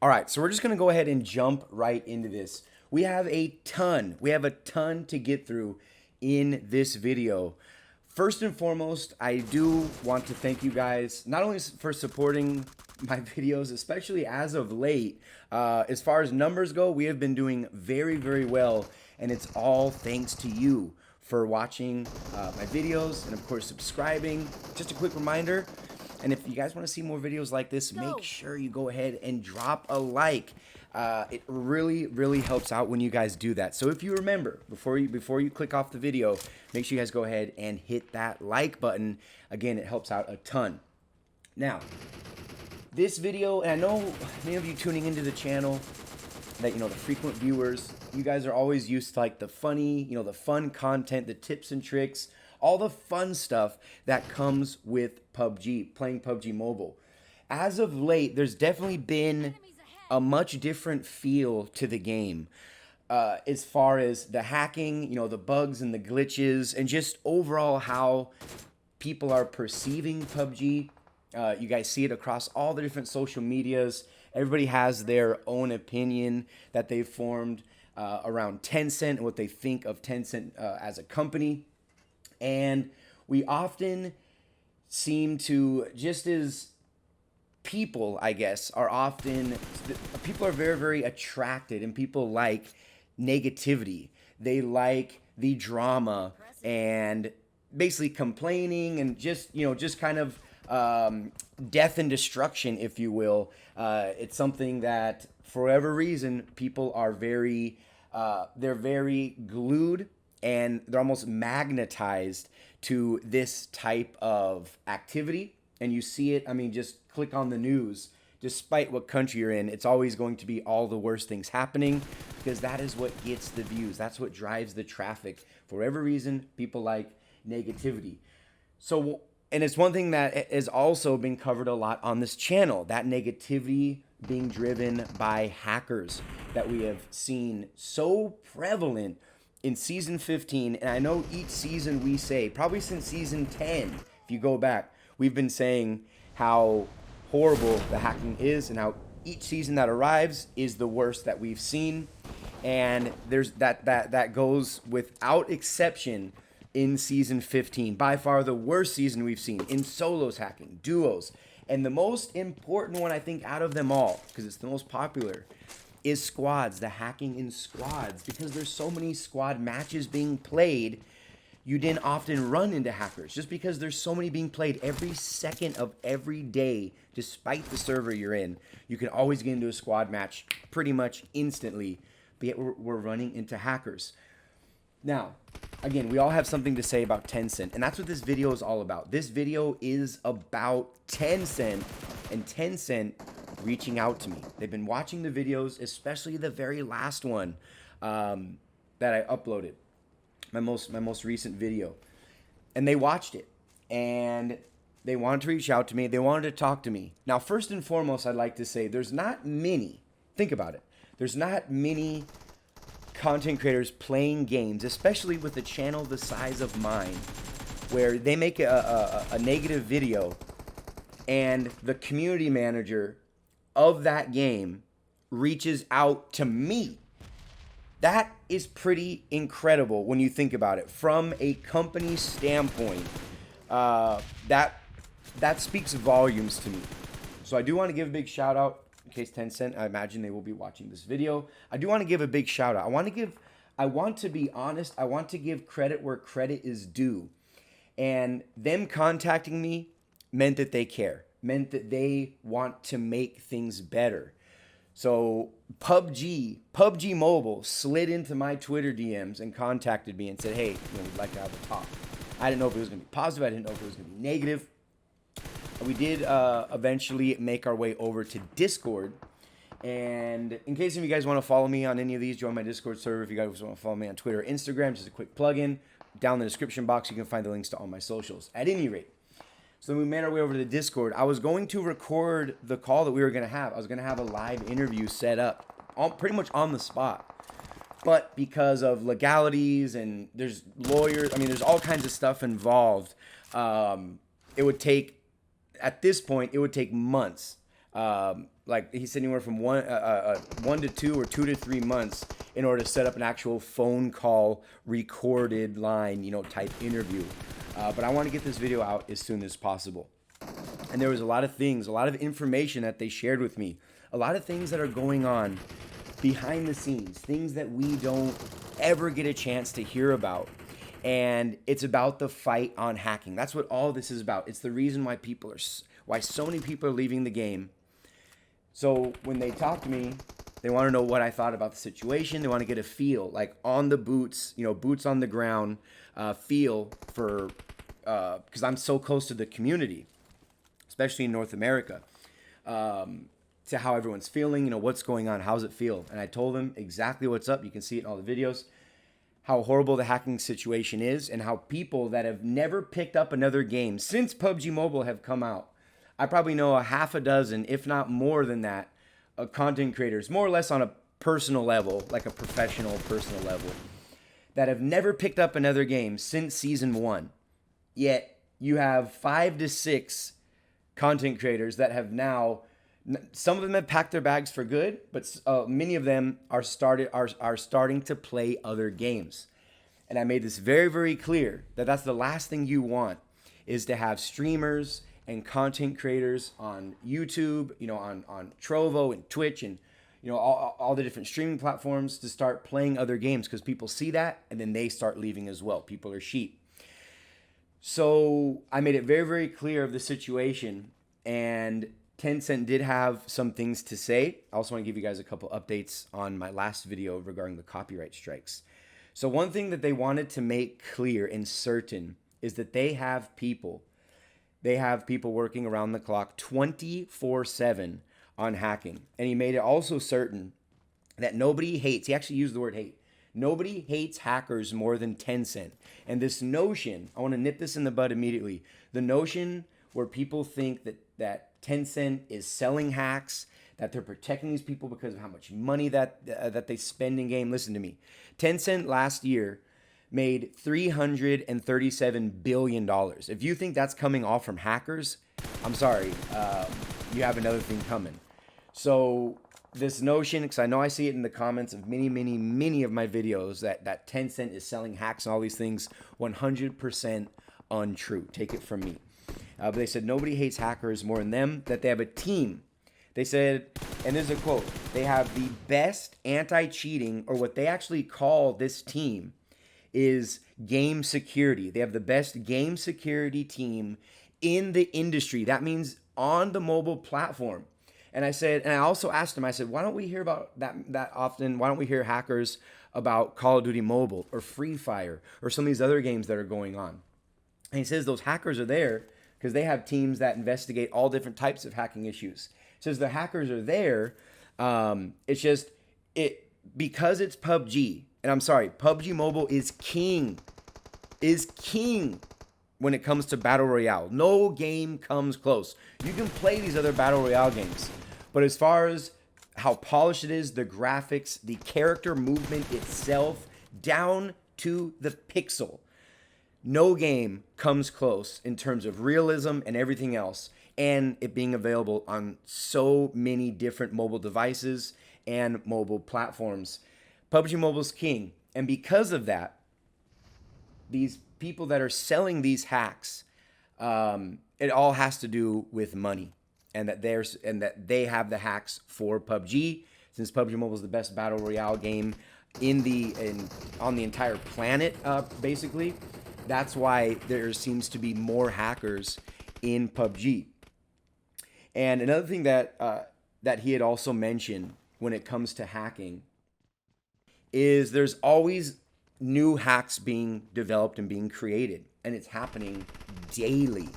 All right, so we're just gonna go ahead and jump right into this. We have a ton to get through in this video. First and foremost, I do want to thank you guys, not only for supporting my videos, especially as of late. As far as numbers go, we have been doing very well, and it's all thanks to you for watching my videos and of course subscribing. Just a quick reminder, and if you guys want to see more videos like this, make sure you go ahead and drop a like. It really helps out when you guys do that. So if you remember, before you click off the video, make sure you guys go ahead and hit that like button. Again, it helps out a ton. Now, this video, and I know many of you tuning into the channel, that, the frequent viewers, you guys are always used to like the funny, the fun content, the tips and tricks, all the fun stuff that comes with PUBG, playing PUBG Mobile. As of late, there's definitely been a much different feel to the game, as far as the hacking, the bugs and the glitches, and just overall how people are perceiving PUBG. You guys see it across all the different social medias. Everybody has their own opinion that they've formed around Tencent and what they think of Tencent as a company. And we often seem to, just as people, I guess, people are very attracted, and people like negativity. They like the drama and basically complaining and just kind of death and destruction, if you will. It's something that, for whatever reason, people are they're very glued, and they're almost magnetized to this type of activity. And you see it, just click on the news. Despite what country you're in, it's always going to be all the worst things happening, because that is what gets the views. That's what drives the traffic. For whatever reason, people like negativity. So, and it's one thing that has also been covered a lot on this channel, that negativity being driven by hackers that we have seen so prevalent in season 15. And I know each season we say, probably since season 10, if you go back, we've been saying how horrible the hacking is, and how each season that arrives is the worst that we've seen. And there's that goes without exception in season 15. By far the worst season we've seen in solos hacking, duos. And the most important one, I think, out of them all, because it's the most popular, is squads, the hacking in squads. Because there's so many squad matches being played, you didn't often run into hackers, just because there's so many being played every second of every day. Despite the server you're in, you can always get into a squad match pretty much instantly, but yet we're running into hackers. Now, again, we all have something to say about Tencent, and that's what this video is all about. This video is about Tencent, and Tencent reaching out to me. They've been watching the videos, especially the very last one that I uploaded, my most recent video, and they watched it, and they wanted to reach out to me. They wanted to talk to me. Now, first and foremost, I'd like to say there's not many, think about it, there's not many content creators playing games, especially with a channel the size of mine, where they make a negative video and the community manager of that game reaches out to me. That is pretty incredible when you think about it. From a company standpoint, that speaks volumes to me. So I do want to give a big shout out, in case Tencent, I imagine they will be watching this video. I do want to give a big shout out. I want to be honest. I want to give credit where credit is due. And them contacting me meant that they care, meant that they want to make things better. So PUBG Mobile slid into my Twitter DMs and contacted me and said, hey, we'd like to have a talk. I didn't know if it was going to be positive. I didn't know if it was going to be negative. We did eventually make our way over to Discord. And in case of you guys want to follow me on any of these, join my Discord server. If you guys want to follow me on Twitter or Instagram, just a quick plug-in. Down in the description box, you can find the links to all my socials. At any rate, so we made our way over to the Discord. I was going to record the call that we were going to have. I was going to have a live interview set up, pretty much on the spot. But because of legalities and there's lawyers, there's all kinds of stuff involved. It would take, at this point, it would take months like he said anywhere from 1 to 2 or 2 to 3 months in order to set up an actual phone call recorded line, type interview. But I want to get this video out as soon as possible. And there was a lot of things, a lot of information that they shared with me, a lot of things that are going on behind the scenes, things that we don't ever get a chance to hear about. And it's about the fight on hacking. That's what all this is about. It's the reason why so many people are leaving the game. So when they talk to me, they want to know what I thought about the situation. They want to get a feel, like on the boots, boots on the ground, feel for, because I'm so close to the community, especially in North America, to how everyone's feeling, what's going on, how's it feel? And I told them exactly what's up. You can see it in all the videos, how horrible the hacking situation is, and how people that have never picked up another game since PUBG Mobile have come out. I probably know a half a dozen, if not more than that, content creators, more or less on a personal level, like a professional personal level, that have never picked up another game since season 1. Yet you have 5 to 6 content creators that have now, some of them have packed their bags for good, but many of them are starting to play other games. And I made this very, very clear that that's the last thing you want, is to have streamers and content creators on YouTube, on Trovo and Twitch and all the different streaming platforms to start playing other games, because people see that and then they start leaving as well. People are sheep. So I made it very, very clear of the situation, and Tencent did have some things to say. I also want to give you guys a couple updates on my last video regarding the copyright strikes. So one thing that they wanted to make clear and certain is that they have people working around the clock 24/7 on hacking. And he made it also certain that nobody hates, he actually used the word hate, nobody hates hackers more than Tencent. And this notion, I want to nip this in the bud immediately, the notion where people think that Tencent is selling hacks, that they're protecting these people because of how much money that they spend in game. Listen to me. Tencent last year made $337 billion. If you think that's coming all from hackers, I'm sorry, you have another thing coming. So this notion, because I know I see it in the comments of many of my videos, that Tencent is selling hacks and all these things, 100% untrue. Take it from me. But they said nobody hates hackers more than them, that they have a team. They said, and this is a quote, they have the best anti-cheating, or what they actually call this team is game security. They have the best game security team in the industry. That means on the mobile platform. And I said, and I also asked him, I said, why don't we hear about that often? Why don't we hear hackers about Call of Duty Mobile or Free Fire or some of these other games that are going on? And he says those hackers are there because they have teams that investigate all different types of hacking issues. He says the hackers are there. It's just, because it's PUBG, and I'm sorry, PUBG Mobile is king when it comes to Battle Royale. No game comes close. You can play these other Battle Royale games, but as far as how polished it is, the graphics, the character movement itself, down to the pixel, no game comes close in terms of realism and everything else, and it being available on so many different mobile devices and mobile platforms. PUBG Mobile's king. And because of that, these people that are selling these hacks, it all has to do with money, and that they have the hacks for PUBG, since PUBG Mobile is the best battle royale game on the entire planet, basically. That's why there seems to be more hackers in PUBG. And another thing that he had also mentioned when it comes to hacking is there's always new hacks being developed and being created, and it's happening daily.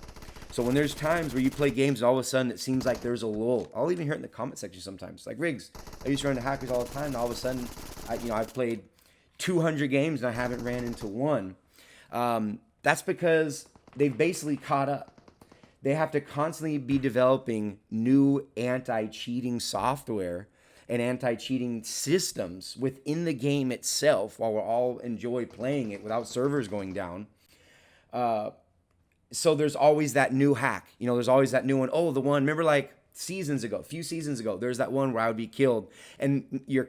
So when there's times where you play games and all of a sudden it seems like there's a lull, I'll even hear it in the comment section sometimes. Like, Riggs, I used to run into hackers all the time, and all of a sudden, I've played 200 games and I haven't ran into one. That's because they've basically caught up. They have to constantly be developing new anti-cheating software and anti-cheating systems within the game itself while we all enjoy playing it without servers going down. So there's always that new hack. There's always that new one. Oh, the one, remember, like seasons ago, a few seasons ago, there's that one where I would be killed and your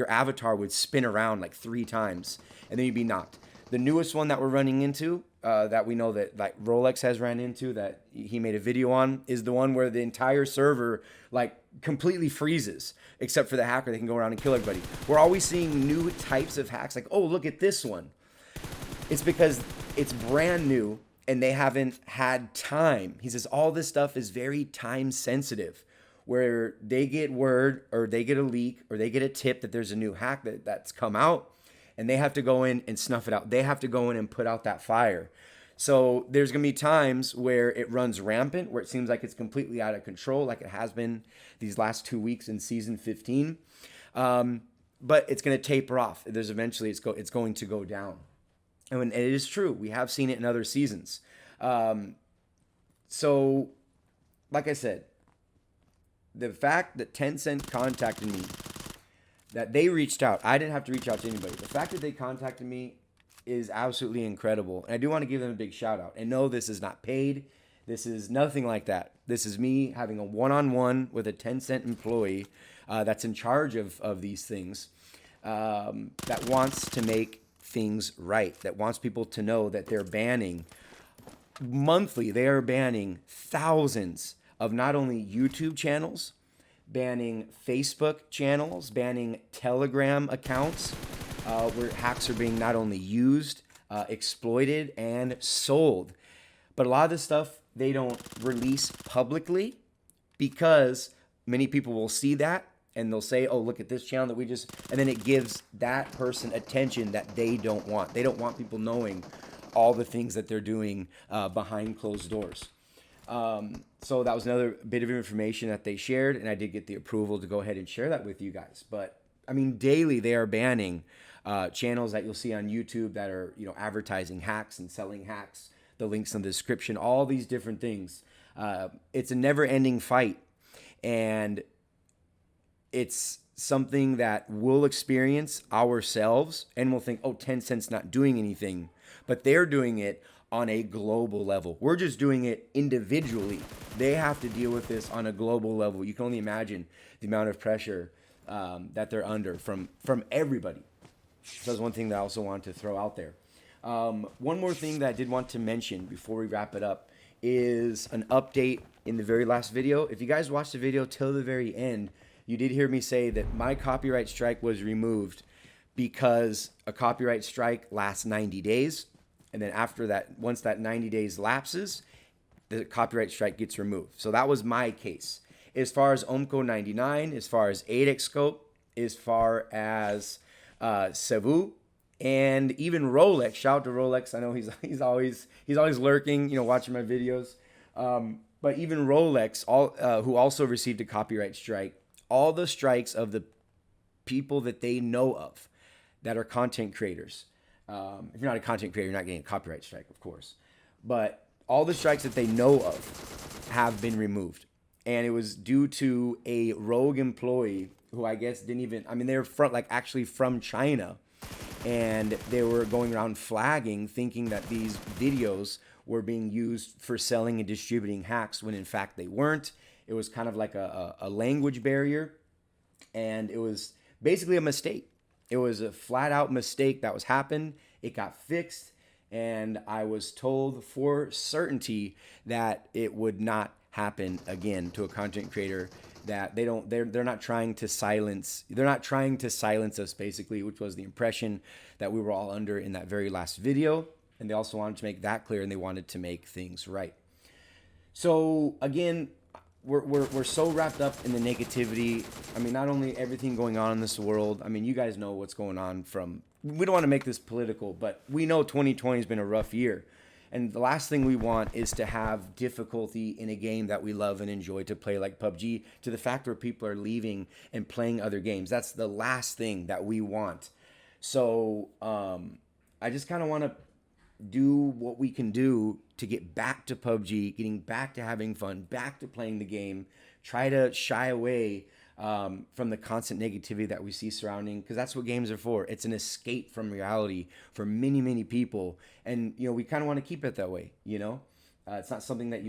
avatar would spin around like 3 times and then you'd be knocked. The newest one that we're running into, that we know that like Rolex has ran into, that he made a video on, is the one where the entire server like completely freezes, except for the hacker. They can go around and kill everybody. We're always seeing new types of hacks, like, oh, look at this one. It's because it's brand new and they haven't had time. He says all this stuff is very time sensitive, where they get word or they get a leak or they get a tip that there's a new hack that's come out, and they have to go in and snuff it out. They have to go in and put out that fire. So there's going to be times where it runs rampant, where it seems like it's completely out of control, like it has been these last 2 weeks in season 15. But it's going to taper off. There's eventually it's going to go down. And it is true. We have seen it in other seasons. So, like I said, the fact that Tencent contacted me, that they reached out, I didn't have to reach out to anybody. The fact that they contacted me is absolutely incredible. And I do want to give them a big shout out. And no, this is not paid. This is nothing like that. This is me having a one-on-one with a Tencent employee that's in charge of these things, that wants to make things right, that wants people to know that they're banning monthly. They are banning thousands of not only YouTube channels, banning Facebook channels, banning Telegram accounts, where hacks are being not only used, exploited, and sold. But a lot of this stuff they don't release publicly because many people will see that and they'll say, oh, look at this channel that we just, and then it gives that person attention that they don't want. They don't want people knowing all the things that they're doing behind closed doors. So that was another bit of information that they shared, and I did get the approval to go ahead and share that with you guys. But I mean, daily they are banning channels that you'll see on YouTube that are, advertising hacks and selling hacks. The links in the description, all these different things. It's a never-ending fight, and it's something that we'll experience ourselves, and we'll think, oh, Tencent's not doing anything, but they're doing it on a global level. We're just doing it individually. They have to deal with this on a global level. You can only imagine the amount of pressure that they're under from everybody. So that's one thing that I also wanted to throw out there. One more thing that I did want to mention before we wrap it up is an update in the very last video. If you guys watched the video till the very end, you did hear me say that my copyright strike was removed because a copyright strike lasts 90 days. And then after that, once that 90 days lapses, the copyright strike gets removed. So that was my case. As far as Omco99, as far as 8X Scope, as far as Sevou, and even Rolex. Shout out to Rolex. I know he's always lurking, watching my videos. But even Rolex, who also received a copyright strike, all the strikes of the people that they know of that are content creators. If you're not a content creator, you're not getting a copyright strike, of course. But all the strikes that they know of have been removed. And it was due to a rogue employee who I guess they were actually from China. And they were going around flagging, thinking that these videos were being used for selling and distributing hacks when in fact they weren't. It was kind of like a language barrier, and it was basically a mistake. It was a flat out mistake that was happened. It got fixed, and I was told for certainty that it would not happen again to a content creator. That they're not trying to silence us, basically, which was the impression that we were all under in that very last video. And they also wanted to make that clear, and they wanted to make things right. So again, we're so wrapped up in the negativity. I mean, not only everything going on in this world. I mean, you guys know what's going on we don't want to make this political, but we know 2020 has been a rough year. And the last thing we want is to have difficulty in a game that we love and enjoy to play, like PUBG, to the fact where people are leaving and playing other games. That's the last thing that we want. So I just kind of want to do what we can do to get back to PUBG, getting back to having fun, back to playing the game, try to shy away from the constant negativity that we see surrounding, because that's what games are for. It's an escape from reality for many, many people. And, we kind of want to keep it that way, It's not something that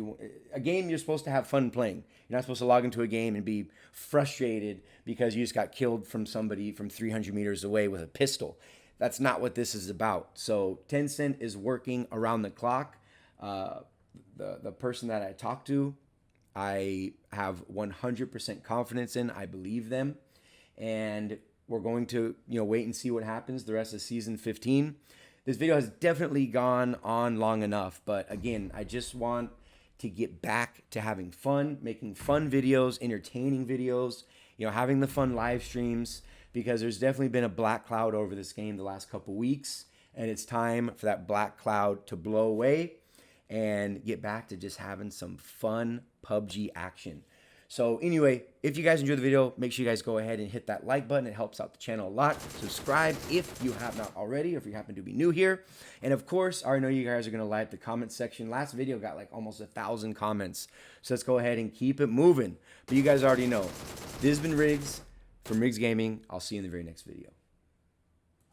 a game you're supposed to have fun playing. You're not supposed to log into a game and be frustrated because you just got killed from somebody from 300 meters away with a pistol. That's not what this is about. So Tencent is working around the clock. The person that I talked to, I have 100% confidence in. I believe them. And we're going to wait and see what happens the rest of season 15. This video has definitely gone on long enough, but again, I just want to get back to having fun, making fun videos, entertaining videos, having the fun live streams, because there's definitely been a black cloud over this game the last couple weeks, and it's time for that black cloud to blow away and get back to just having some fun PUBG action. So anyway, if you guys enjoyed the video, make sure you guys go ahead and hit that like button. It helps out the channel a lot. Subscribe if you have not already, or if you happen to be new here. And of course, I know you guys are going to like the comment section. Last video got like almost 1,000 comments. So let's go ahead and keep it moving. But you guys already know, this has been Riggs from Riggs Gaming. I'll see you in the very next video.